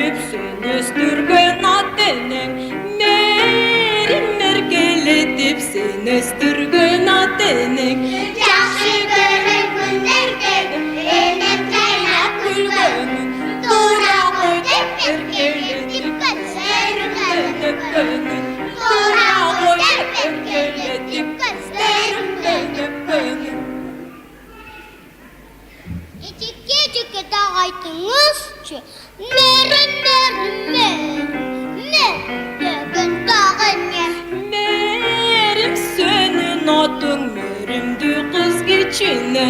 dip sen östürgön atening Merim merkele dip sen östürgön atening Жақсы көріп күндерде еніп жайнап күлгенің тура ғой деп еркелетіп көздеріңді Gönül тура ғой деп еркелетіп көздеріңді Етекке тағайтыңызшы Мерім деген тағын Merim senin adın merimdi kız geçine